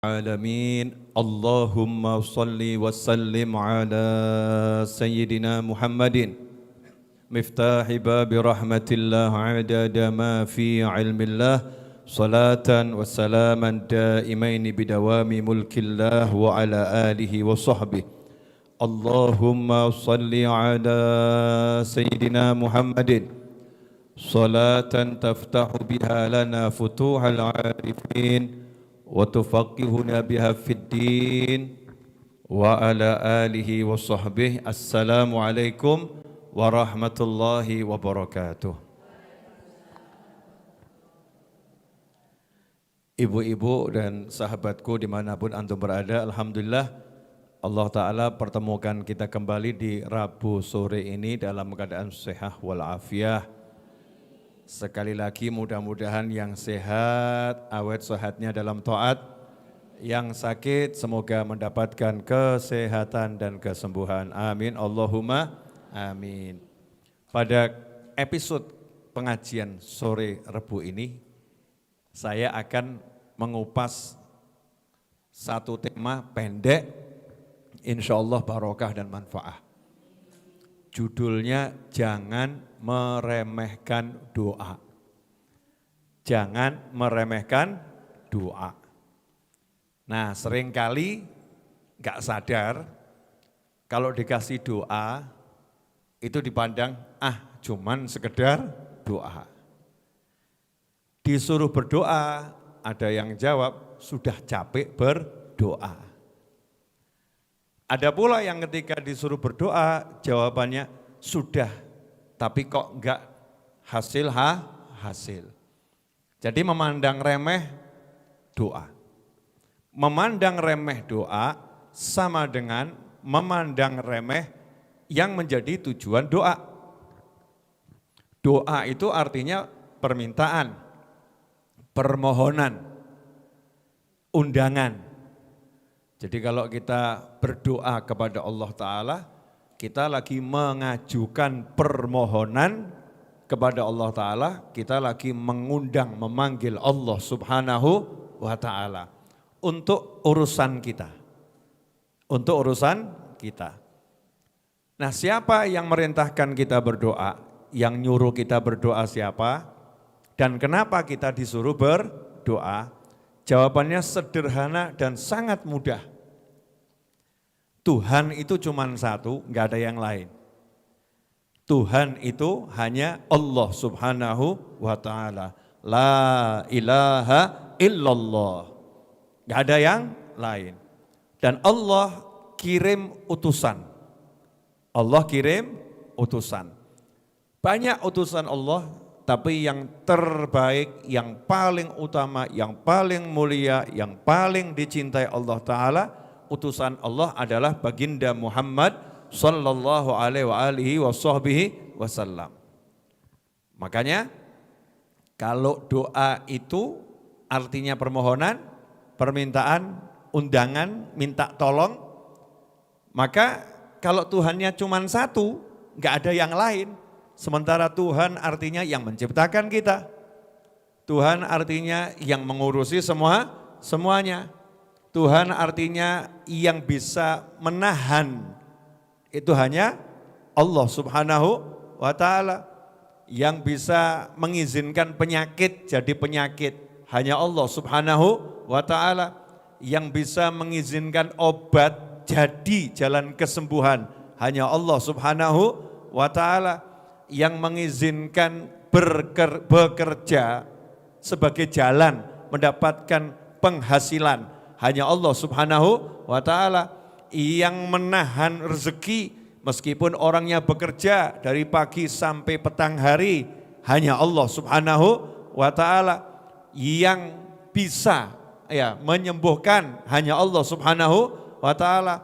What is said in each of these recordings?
العالمين اللهم صل وسلم على سيدنا محمد مفتاح باب رحمة الله عدد ما في علم الله صلاة وسلاما دائمين بدوام ملك الله وعلى آله وصحبه اللهم صل على سيدنا محمد صلاة تفتح بها لنا فتوح العارفين وتفقهنا بها في الدين وعلى آله وصحبه السلام عليكم warahmatullahi wabarakatuh. Ibu-ibu dan sahabatku dimanapun antum berada, alhamdulillah Allah Ta'ala pertemukan kita kembali di Rabu sore ini dalam keadaan sehat walafiat. Sekali lagi mudah-mudahan yang sehat, awet sehatnya dalam taat, yang sakit semoga mendapatkan kesehatan dan kesembuhan. Amin, Allahumma amin. Pada episode pengajian sore Rebu ini, saya akan mengupas satu tema pendek, insya Allah barokah dan manfaat. Judulnya jangan meremehkan doa. Jangan meremehkan doa. Nah, seringkali enggak sadar kalau dikasih doa itu dipandang cuman sekedar doa. Disuruh berdoa, ada yang jawab sudah capek berdoa. Ada pula yang ketika disuruh berdoa, jawabannya sudah, tapi kok enggak hasil. Jadi memandang remeh doa. Memandang remeh doa sama dengan memandang remeh yang menjadi tujuan doa. Doa itu artinya permintaan, permohonan, undangan. Jadi kalau kita berdoa kepada Allah Ta'ala, kita lagi mengajukan permohonan kepada Allah Ta'ala, kita lagi mengundang, memanggil Allah Subhanahu wa Ta'ala untuk urusan kita. Untuk urusan kita. Nah, siapa yang merintahkan kita berdoa? Yang nyuruh kita berdoa siapa? Dan kenapa kita disuruh berdoa? Jawabannya sederhana dan sangat mudah. Tuhan itu cuma satu, enggak ada yang lain. Tuhan itu hanya Allah Subhanahu wa Ta'ala. La ilaha illallah. Enggak ada yang lain. Dan Allah kirim utusan. Allah kirim utusan. Banyak utusan Allah, tapi yang terbaik, yang paling utama, yang paling mulia, yang paling dicintai Allah Ta'ala, utusan Allah adalah baginda Muhammad sallallahu alaihi wasallam. Makanya kalau doa itu artinya permohonan, permintaan, undangan, minta tolong, maka kalau Tuhannya cuma satu, enggak ada yang lain. Sementara Tuhan artinya yang menciptakan kita. Tuhan artinya yang mengurusi semuanya. Tuhan artinya yang bisa menahan. Itu hanya Allah Subhanahu wa Ta'ala. Yang bisa mengizinkan penyakit jadi penyakit. Hanya Allah Subhanahu wa Ta'ala. Yang bisa mengizinkan obat jadi jalan kesembuhan. Hanya Allah Subhanahu wa Ta'ala. Yang mengizinkan bekerja sebagai jalan mendapatkan penghasilan hanya Allah Subhanahu wa Ta'ala. Yang menahan rezeki meskipun orangnya bekerja dari pagi sampai petang hari hanya Allah Subhanahu wa Ta'ala. Yang bisa menyembuhkan hanya Allah Subhanahu wa Ta'ala.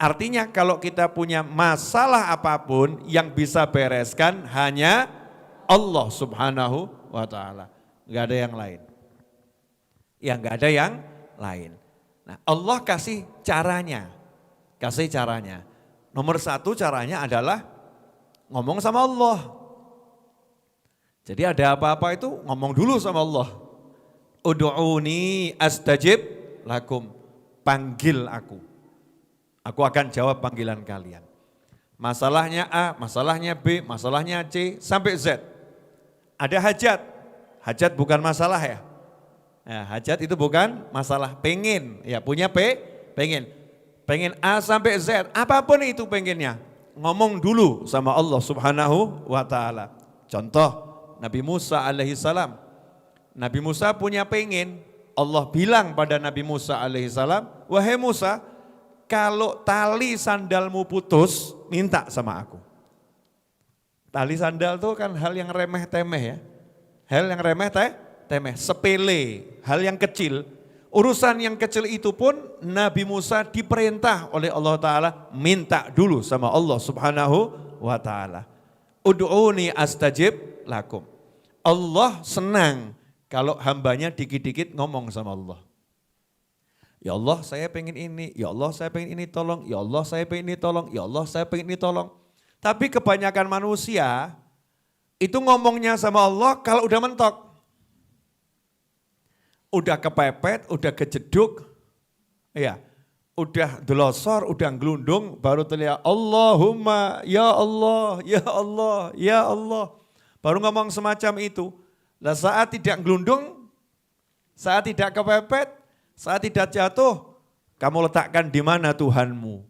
Artinya kalau kita punya masalah apapun yang bisa bereskan hanya Allah Subhanahu wa Ta'ala. Enggak ada yang lain. Ya enggak ada yang lain. Nah, Allah kasih caranya. Nomor satu caranya adalah ngomong sama Allah. Jadi ada apa-apa itu ngomong dulu sama Allah. Ud'uni astajib lakum. Panggil aku. Aku akan jawab panggilan kalian. Masalahnya A, masalahnya B, masalahnya C, sampai Z. Ada hajat. Hajat bukan masalah ya. Ya, hajat itu bukan masalah, pengen. Ya, punya pengen. Pengen A sampai Z, apapun itu pengennya. Ngomong dulu sama Allah Subhanahu wa ta'ala. Contoh, Nabi Musa alaihissalam. Nabi Musa punya pengen. Allah bilang pada Nabi Musa alaihissalam, wahai Musa, kalau tali sandalmu putus, minta sama aku. Tali sandal itu kan hal yang remeh-temeh ya. Hal yang remeh-temeh, sepele, hal yang kecil. Urusan yang kecil itu pun Nabi Musa diperintah oleh Allah Ta'ala minta dulu sama Allah Subhanahu wa Ta'ala. Ud'uni astajib lakum. Allah senang kalau hambanya dikit-dikit ngomong sama Allah. Ya Allah saya pengen ini, ya Allah saya pengen ini tolong, ya Allah saya pengen ini tolong, ya Allah saya pengen ini tolong. Tapi kebanyakan manusia itu ngomongnya sama Allah kalau udah mentok. Udah kepepet, udah kejeduk, ya, udah delosor, udah ngelundung, baru terlihat Allahumma, ya Allah, ya Allah, ya Allah. Baru ngomong semacam itu. Lah saat tidak ngelundung, saat tidak kepepet, saat tidak jatuh, kamu letakkan di mana Tuhanmu?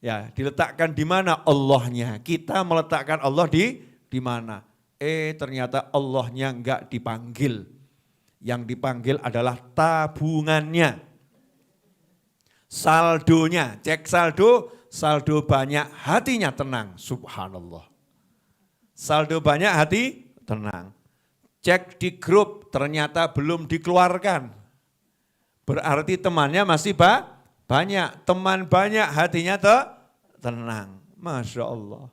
Ya, diletakkan di mana Allahnya? Kita meletakkan Allah di mana? Ternyata Allahnya enggak dipanggil. Yang dipanggil adalah tabungannya. Saldonya, cek saldo banyak, hatinya tenang. Subhanallah. Saldo banyak, hati tenang. Cek di grup, ternyata belum dikeluarkan. Berarti temannya masih banyak. Teman banyak, hatinya tenang. Masya Allah.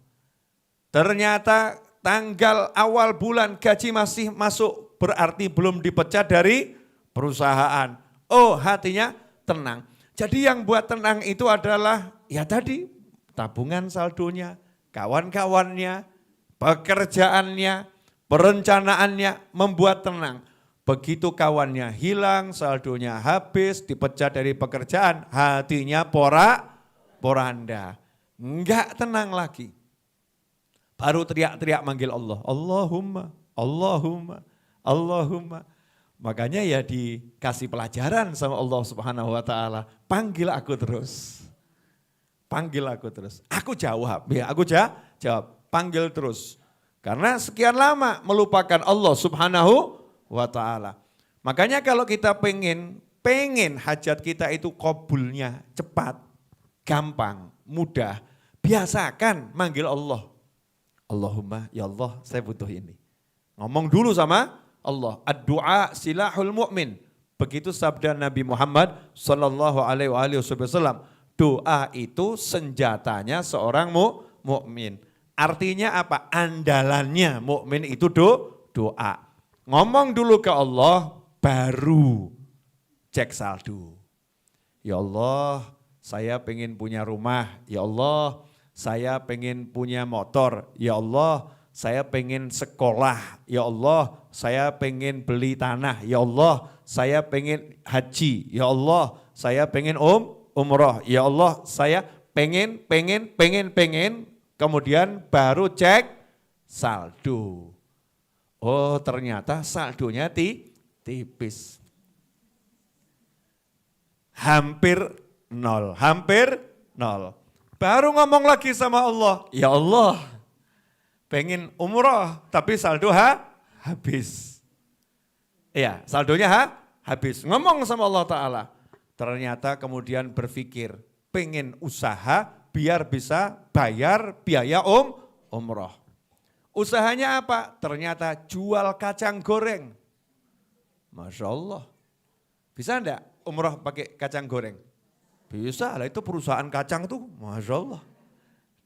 Ternyata tanggal awal bulan gaji masih masuk, berarti belum dipecat dari perusahaan. Oh, hatinya tenang. Jadi yang buat tenang itu adalah ya tadi tabungan saldonya, kawan-kawannya, pekerjaannya, perencanaannya membuat tenang. Begitu kawannya hilang, saldonya habis, dipecat dari pekerjaan, hatinya poranda. Enggak tenang lagi. Baru teriak-teriak manggil Allah. Allahumma, Allahumma, Allahumma. Makanya ya dikasih pelajaran sama Allah Subhanahu wa ta'ala. Panggil aku terus. Panggil aku terus. Aku jawab, ya aku jawab. Panggil terus. Karena sekian lama melupakan Allah Subhanahu wa ta'ala. Makanya kalau kita pengen hajat kita itu qabulnya cepat, gampang, mudah. Biasakan manggil Allah. Allahumma, ya Allah saya butuh ini. Ngomong dulu sama Allah. Ad-du'a silahul mu'min. Begitu sabda Nabi Muhammad sallallahu alaihi wasallam. Doa itu senjatanya seorang mukmin. Artinya apa? Andalannya mukmin itu doa. Ngomong dulu ke Allah, baru cek saldo. Ya Allah, saya pengen punya rumah. Ya Allah, saya pengen punya motor. Ya Allah, saya pengen sekolah. Ya Allah, saya pengen beli tanah. Ya Allah, saya pengen haji. Ya Allah, saya pengen umroh. Ya Allah, saya pengen. Kemudian baru cek saldo. Oh ternyata saldonya tipis. Hampir nol. Baru ngomong lagi sama Allah. Ya Allah, pengen umroh tapi saldo habis. Iya, saldonya habis. Ngomong sama Allah Ta'ala. Ternyata kemudian berpikir, pengen usaha biar bisa bayar biaya umroh. Usahanya apa? Ternyata jual kacang goreng. Masya Allah. Bisa enggak umroh pakai kacang goreng? Bisa lah, itu perusahaan kacang tuh. Masya Allah.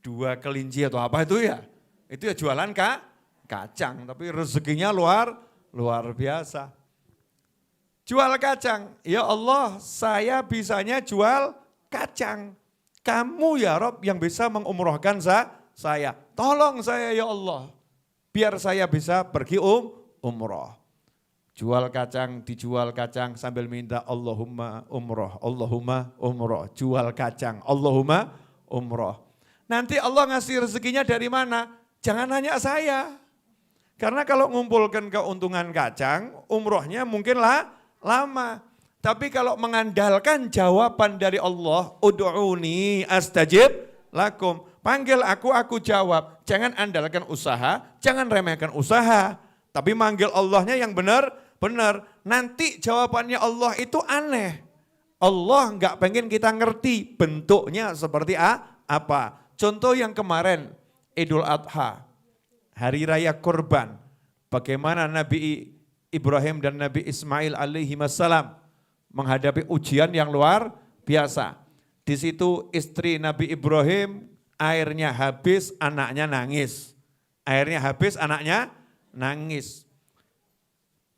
2 kelinci atau apa itu ya. Itu ya jualan kacang. Tapi rezekinya luar biasa. Jual kacang. Ya Allah, saya bisanya jual kacang. Kamu ya Rob yang bisa mengumrohkan saya. Tolong saya ya Allah. Biar saya bisa pergi umroh. dijual kacang sambil minta Allahumma umroh, jual kacang, Allahumma umroh. Nanti Allah ngasih rezekinya dari mana? Jangan nanya saya. Karena kalau ngumpulkan keuntungan kacang, umrohnya mungkinlah lama. Tapi kalau mengandalkan jawaban dari Allah, ud'uni astajib lakum. Panggil aku jawab. Jangan andalkan usaha, jangan remehkan usaha. Tapi manggil Allahnya yang benar. Nanti jawabannya Allah itu aneh. Allah enggak pengen kita ngerti bentuknya seperti apa. Contoh yang kemarin, Idul Adha, hari raya kurban. Bagaimana Nabi Ibrahim dan Nabi Ismail alaihi wassalam menghadapi ujian yang luar biasa. Di situ istri Nabi Ibrahim airnya habis, anaknya nangis. Airnya habis, anaknya nangis.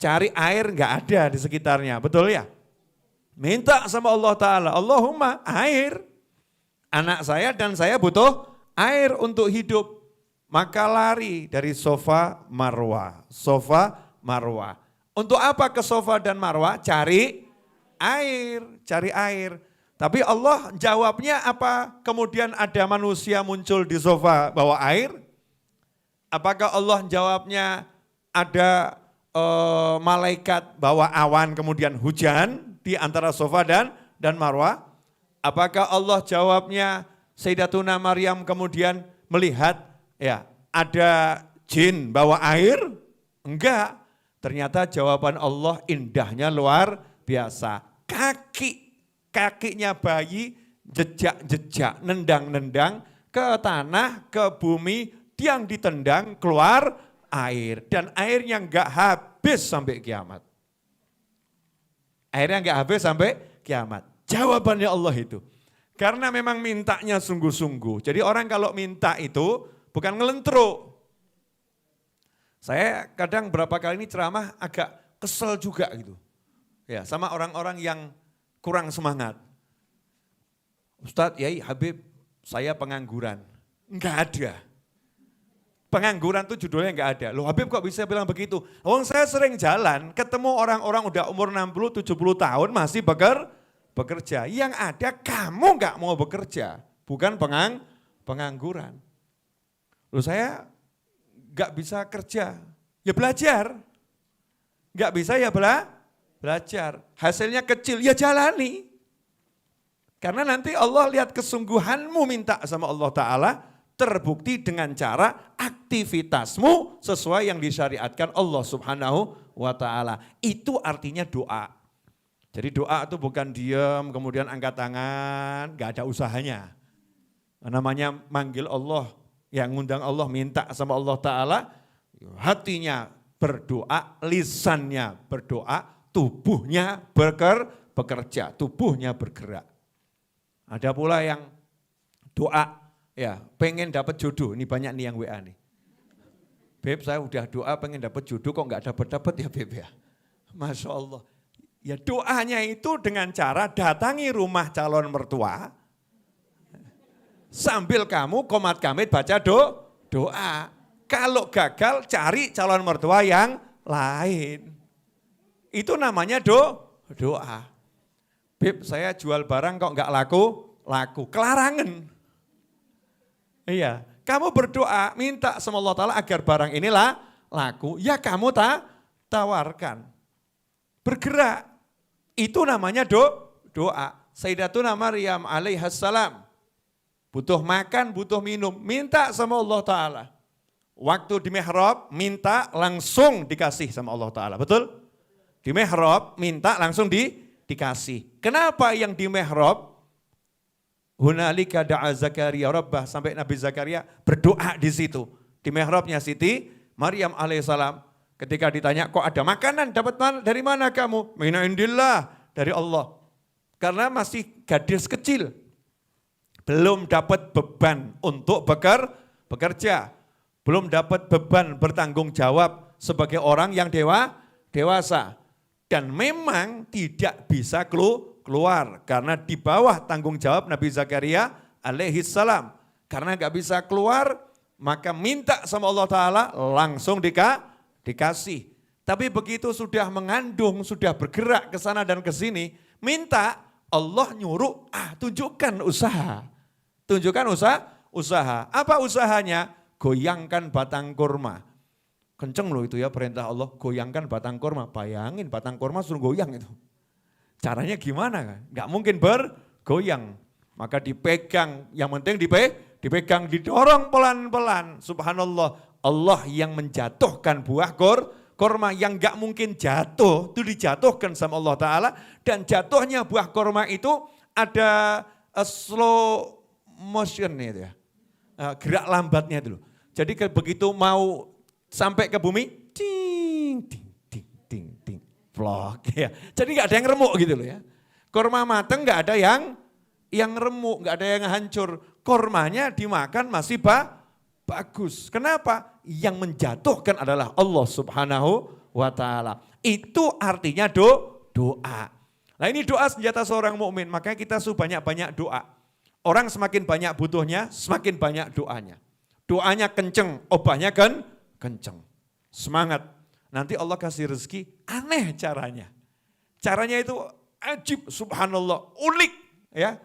Cari air enggak ada di sekitarnya, betul ya? Minta sama Allah Ta'ala, Allahumma air. Anak saya dan saya butuh air untuk hidup. Maka lari dari Sofa Marwah. Untuk apa ke Sofa dan Marwah? Cari air. Tapi Allah jawabnya apa? Kemudian ada manusia muncul di Sofa bawa air? Apakah Allah jawabnya ada malaikat bawa awan kemudian hujan di antara Sofa dan Marwah? Apakah Allah jawabnya Sayyidatuna Maryam kemudian melihat ya ada jin bawa air? Enggak. Ternyata jawaban Allah indahnya luar biasa. Kakinya bayi jejak-jejak, nendang-nendang ke tanah, ke bumi, yang ditendang keluar air. Dan airnya enggak habis sampai kiamat. Airnya enggak habis sampai kiamat. Jawabannya Allah itu. Karena memang mintanya sungguh-sungguh. Jadi orang kalau minta itu bukan ngelentruk. Saya kadang berapa kali ini ceramah agak kesel juga gitu. Ya, sama orang-orang yang kurang semangat. Ustadz, Yai, Habib, saya pengangguran. Enggak ada. Pengangguran itu judulnya enggak ada. Loh Habib kok bisa bilang begitu? Wong saya sering jalan, ketemu orang-orang udah umur 60-70 tahun masih bekerja. Yang ada kamu enggak mau bekerja, bukan pengangguran. Loh saya enggak bisa kerja, ya belajar. Enggak bisa ya belajar. Hasilnya kecil, ya jalani. Karena nanti Allah lihat kesungguhanmu minta sama Allah Ta'ala, terbukti dengan cara aktivitasmu sesuai yang disyariatkan Allah Subhanahu wa Ta'ala. Itu artinya doa. Jadi doa itu bukan diam, kemudian angkat tangan, gak ada usahanya. Namanya manggil Allah, yang ngundang Allah, minta sama Allah Ta'ala, hatinya berdoa, lisannya berdoa, tubuhnya bekerja, tubuhnya bergerak. Ada pula yang doa, ya pengen dapat jodoh, ini banyak nih yang WA nih. Beb saya udah doa pengen dapat jodoh kok gak dapat ya Beb ya. Masya Allah. Ya doanya itu dengan cara datangi rumah calon mertua. Sambil kamu komat kamit baca doa. Kalau gagal cari calon mertua yang lain. Itu namanya doa. Beb saya jual barang kok gak laku. Kelarangan. Iya, kamu berdoa minta sama Allah Ta'ala agar barang inilah laku. Ya kamu tawarkan. Bergerak. Itu namanya doa. Sayyidatuna Maryam alaihassalam. Butuh makan, butuh minum. Minta sama Allah Ta'ala. Waktu di mihrab minta langsung dikasih sama Allah Ta'ala. Betul? Di mihrab minta langsung dikasih. Kenapa yang di mihrab? Hunalika da'a Zakaria rabbah, sampai Nabi Zakaria berdoa di situ. Di mihrabnya Siti Maryam alaihissalam. Ketika ditanya kok ada makanan, dapat dari mana kamu? Min indillah, dari Allah. Karena masih gadis kecil. Belum dapat beban untuk bekerja. Belum dapat beban bertanggung jawab sebagai orang yang dewasa. Dan memang tidak bisa keluar. Karena di bawah tanggung jawab Nabi Zakaria alaihissalam. Karena gak bisa keluar, maka minta sama Allah Ta'ala langsung dikasih. Tapi begitu sudah mengandung, sudah bergerak ke sana dan ke sini, minta Allah nyuruh, tunjukkan usaha. Tunjukkan usaha. Apa usahanya? Goyangkan batang kurma. Kenceng loh itu ya perintah Allah, goyangkan batang kurma. Bayangin batang kurma suruh goyang itu. Caranya gimana? Gak mungkin bergoyang. Maka dipegang, yang penting dipegang, didorong pelan-pelan. Subhanallah, Allah yang menjatuhkan buah kurma yang gak mungkin jatuh, itu dijatuhkan sama Allah Ta'ala. Dan jatuhnya buah kurma itu ada slow motion itu ya, gerak lambatnya itu loh. Jadi begitu mau sampai ke bumi, ting, ting, ting, ting, ting, vlog ya. Jadi gak ada yang remuk gitu loh ya. Kurma mateng gak ada yang remuk, gak ada yang hancur. Kurmanya dimakan masih bagus. Kenapa? Yang menjatuhkan adalah Allah Subhanahu wa Ta'ala. Itu artinya doa. Nah ini doa senjata seorang mukmin. Makanya kita banyak-banyak doa. Orang semakin banyak butuhnya, semakin banyak doanya. Doanya kenceng, obatnya kenceng. Semangat. Nanti Allah kasih rezeki, aneh caranya. Caranya itu ajib, subhanallah, unik, ya,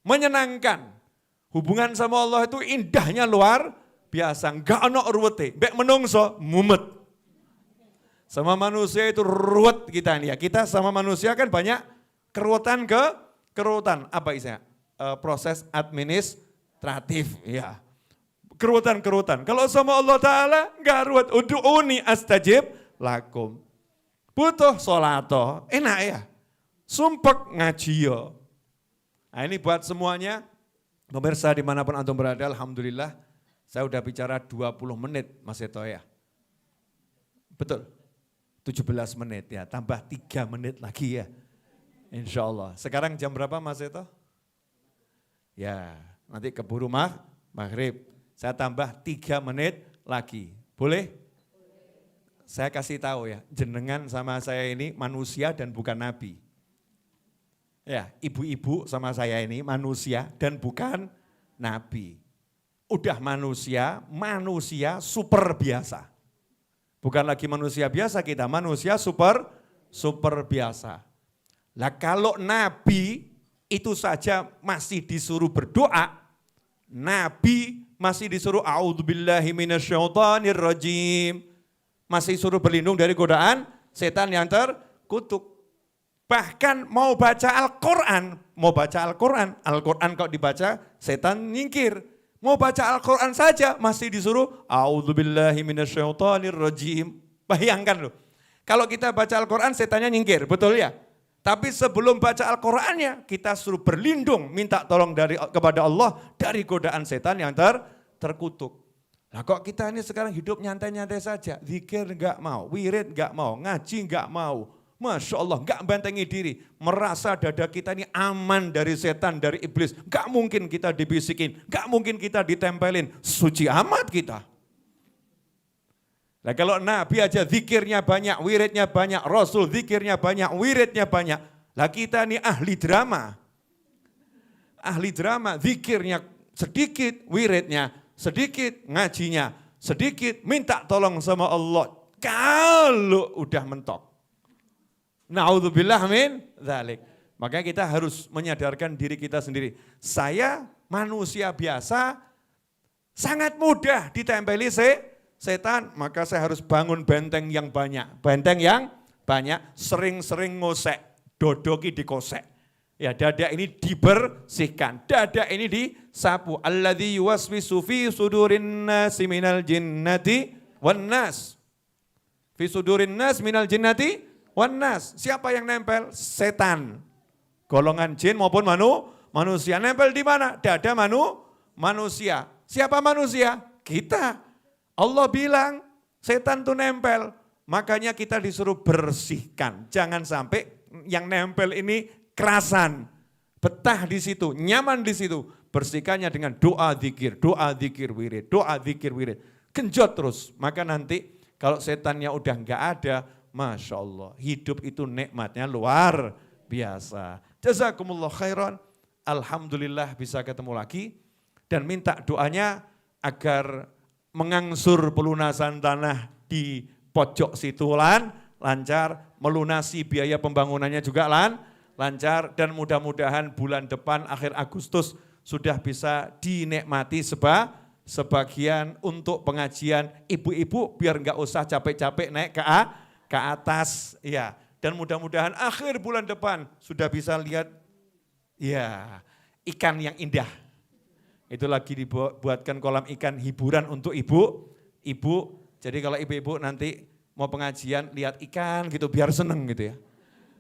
menyenangkan. Hubungan sama Allah itu indahnya luar biasa, enggak ono ruwete, mbek menungso mumet. Sama manusia itu ruwet kita ini ya. Kita sama manusia kan banyak keruwetan. Apa isinya? Proses administratif, ya. Keruwetan. Kalau sama Allah Ta'ala enggak ruwet. Udu'uni astajib lakum. Butuh sholato, enak ya. Sumpek ngaji yo. Nah ini buat semuanya, pemirsa dimanapun antum berada, alhamdulillah saya udah bicara 20 menit Mas Eto ya. Betul, 17 menit ya, tambah 3 menit lagi ya. Insya Allah. Sekarang jam berapa Mas Eto? Ya, nanti keburu maghrib. Saya tambah 3 menit lagi. Boleh? Saya kasih tahu ya, jenengan sama saya ini manusia dan bukan nabi. Ya, ibu-ibu sama saya ini manusia dan bukan nabi. Udah manusia super biasa. Bukan lagi manusia biasa kita, manusia super biasa. Lah kalau nabi itu saja masih disuruh berdoa, nabi masih disuruh a'udzubillahi minasyaitonirrajim, masih suruh berlindung dari godaan setan yang terkutuk. Bahkan mau baca Al-Quran, Al-Quran kalau dibaca setan nyingkir. Mau baca Al-Quran saja masih disuruh a'udzubillahi minasyaitonirrajim. Bayangkan loh, kalau kita baca Al-Quran setannya nyingkir, betul ya? Tapi sebelum baca Al-Qurannya kita suruh berlindung, minta tolong kepada Allah dari godaan setan yang terkutuk. Nah kok kita ini sekarang hidup nyantai-nyantai saja, zikir enggak mau, wirid enggak mau, ngaji enggak mau. Masya Allah, enggak bentengi diri, merasa dada kita ini aman dari setan, dari iblis. Enggak mungkin kita dibisikin, enggak mungkin kita ditempelin, suci amat kita. Nah kalau Nabi aja zikirnya banyak, wiridnya banyak, Rasul zikirnya banyak, wiridnya banyak. Lah kita ini ahli drama, zikirnya sedikit, wiridnya sedikit, ngajinya sedikit, minta tolong sama Allah. Kalau udah mentok. Na'udzubillah min dzalik. Makanya kita harus menyadarkan diri kita sendiri. Saya manusia biasa, sangat mudah ditempeli setan, maka saya harus bangun benteng yang banyak. Benteng yang banyak, sering-sering ngosek, dodoki dikosek. Ya dada ini dibersihkan, dada ini disapu. Alladzi yuwaswisu fi sudurin nasi minal jinnati wan nas. Fi sudurin nas minal jinnati wan nas. Siapa yang nempel? Setan. Golongan jin maupun manusia. Nempel di mana? Dada manusia. Siapa manusia? Kita. Allah bilang setan tuh nempel. Makanya kita disuruh bersihkan. Jangan sampai yang nempel ini kerasan. Betah di situ, nyaman di situ. Bersihkannya dengan doa zikir wirid, genjot terus. Maka nanti kalau setannya udah enggak ada, Masya Allah, hidup itu nikmatnya luar biasa. Jazakumullah khairan. Alhamdulillah bisa ketemu lagi. Dan minta doanya agar mengangsur pelunasan tanah di pojok situlan lancar, melunasi biaya pembangunannya juga lancar, dan mudah-mudahan bulan depan akhir Agustus sudah bisa dinikmati sebagian untuk pengajian ibu-ibu biar enggak usah capek-capek naik ke atas ya. Dan mudah-mudahan akhir bulan depan sudah bisa lihat ya ikan yang indah. Itu lagi dibuatkan kolam ikan hiburan untuk ibu. Jadi kalau ibu-ibu nanti mau pengajian lihat ikan gitu biar seneng gitu ya.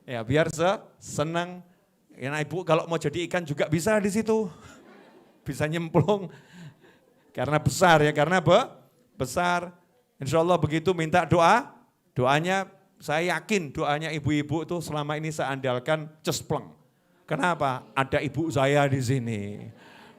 Ya biar seneng. Ya, nah, ibu kalau mau jadi ikan juga bisa di situ. Bisa nyemplung. Karena besar ya, karena besar. Insya Allah begitu minta doanya saya yakin doanya ibu-ibu itu selama ini saya andalkan cespleng. Kenapa? Ada ibu saya di sini.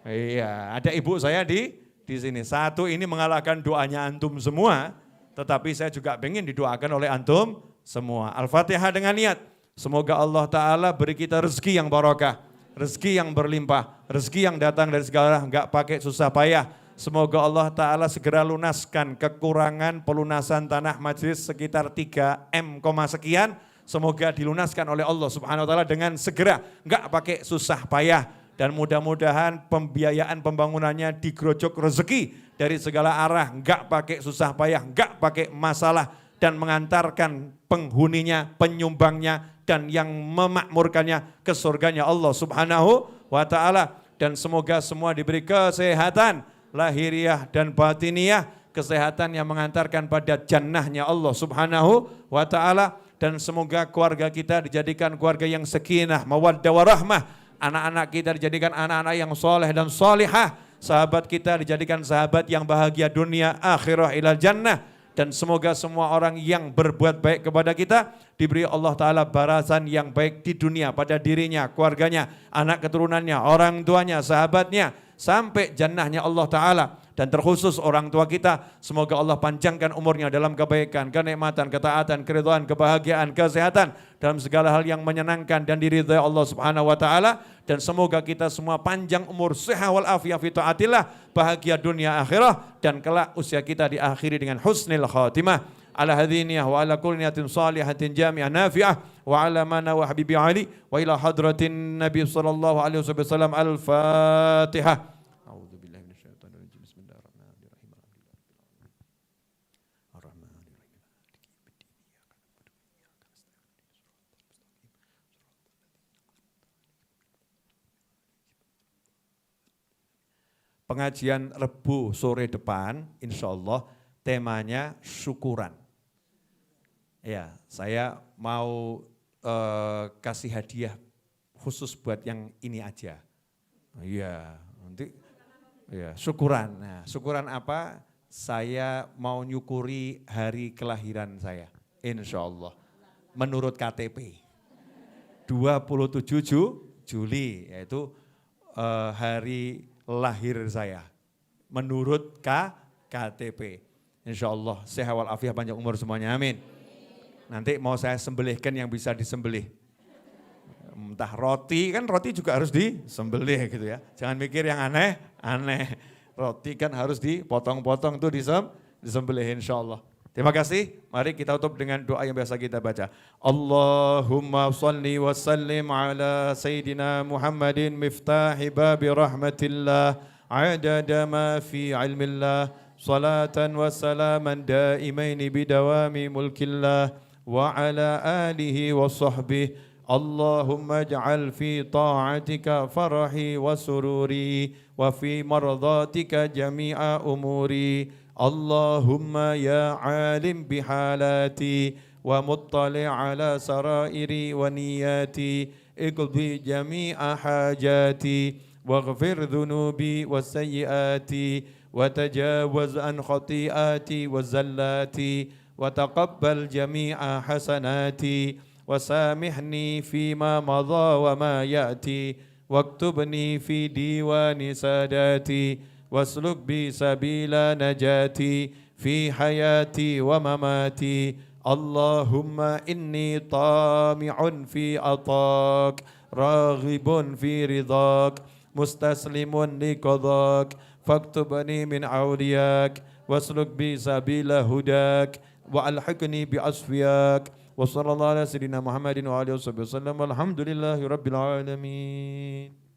Iya, ada ibu saya di sini. Satu ini mengalahkan doanya antum semua, tetapi saya juga ingin didoakan oleh antum semua. Al-Fatihah dengan niat. Semoga Allah Ta'ala beri kita rezeki yang barokah, rezeki yang berlimpah, rezeki yang datang dari segala arah, enggak pakai susah payah. Semoga Allah Ta'ala segera lunaskan kekurangan pelunasan tanah majelis sekitar 3M, sekian. Semoga dilunaskan oleh Allah Subhanahu wa Ta'ala dengan segera, enggak pakai susah payah. Dan mudah-mudahan pembiayaan pembangunannya digerojok rezeki dari segala arah, enggak pakai susah payah, enggak pakai masalah, dan mengantarkan penghuninya, penyumbangnya, dan yang memakmurkannya ke surganya Allah Subhanahu wa Ta'ala. Dan semoga semua diberi kesehatan lahiriah dan batiniah, kesehatan yang mengantarkan pada jannahnya Allah Subhanahu wa Ta'ala. Dan semoga keluarga kita dijadikan keluarga yang sakinah, mawaddah warahmah. Anak-anak kita dijadikan anak-anak yang soleh dan solihah. Sahabat kita dijadikan sahabat yang bahagia dunia akhirah ilal jannah. Dan semoga semua orang yang berbuat baik kepada kita diberi Allah Ta'ala balasan yang baik di dunia pada dirinya, keluarganya, anak keturunannya, orang tuanya, sahabatnya, sampai jannahnya Allah Ta'ala. Dan terkhusus orang tua kita, semoga Allah panjangkan umurnya dalam kebaikan, kenikmatan, ketaatan, keridhaan, kebahagiaan, kesehatan, dalam segala hal yang menyenangkan dan diridhai Allah Subhanahu wa Ta'ala. Dan semoga kita semua panjang umur, sehat wal afiyah fi taatillah, bahagia dunia akhirah, dan kelak usia kita diakhiri dengan husnul khatimah. Ala hadhiniyah wa ala kulli niyatin salihatin jami'ah nafi'ah wa ala mana wa habibi ali wa ila hadratin nabi sallallahu alaihi wasallam. Al-Fatihah. Pengajian Rebu sore depan, insya Allah temanya syukuran. Ya, saya mau kasih hadiah khusus buat yang ini aja. Iya, nanti ya syukuran. Nah, syukuran apa? Saya mau nyukuri hari kelahiran saya, insya Allah. Menurut KTP, 27 Juli, yaitu hari lahir saya menurut KTP. Insya Allah sehat wal afiah, panjang umur semuanya, amin. Nanti mau saya sembelihkan yang bisa disembelih. Entah roti, kan roti juga harus disembelih gitu ya. Jangan mikir yang aneh-aneh. Roti kan harus dipotong-potong tuh disembelih insya Allah. Terima kasih, mari kita tutup dengan doa yang biasa kita baca. Allahumma salli wa sallim ala Sayyidina Muhammadin miftahi babi rahmatillah adada ma fi ilmillah salatan wa salaman daimaini bidawami mulkillah wa ala alihi wa sahbihi. Allahumma ij'al fi ta'atika farahi wa sururi wa fi mardatika jami'a umuri. Allahumma ya alim bihalati wa muttali ala sarairi wa niyati iqdi jami'a hajati waghfir dhunubi wa sayyiati wa tajawaz an khati'ati wa zallati wa taqabbal jami'a hasanati wa samihni fima madha wa ma ya'ti waktubni fi diwani sadati wasluk bi sabila najati fi hayati wa mamati. Allahumma inni tami'un fi atak raghibun fi ridak mustaslimun li qadak faktubni min awliyak wasluk bi sabila hudak wa alhiqni bi asfiyak Wassallallahu ala sayyidina Muhammadin wa alihi wasallam. Walhamdulillahi rabbil alamin.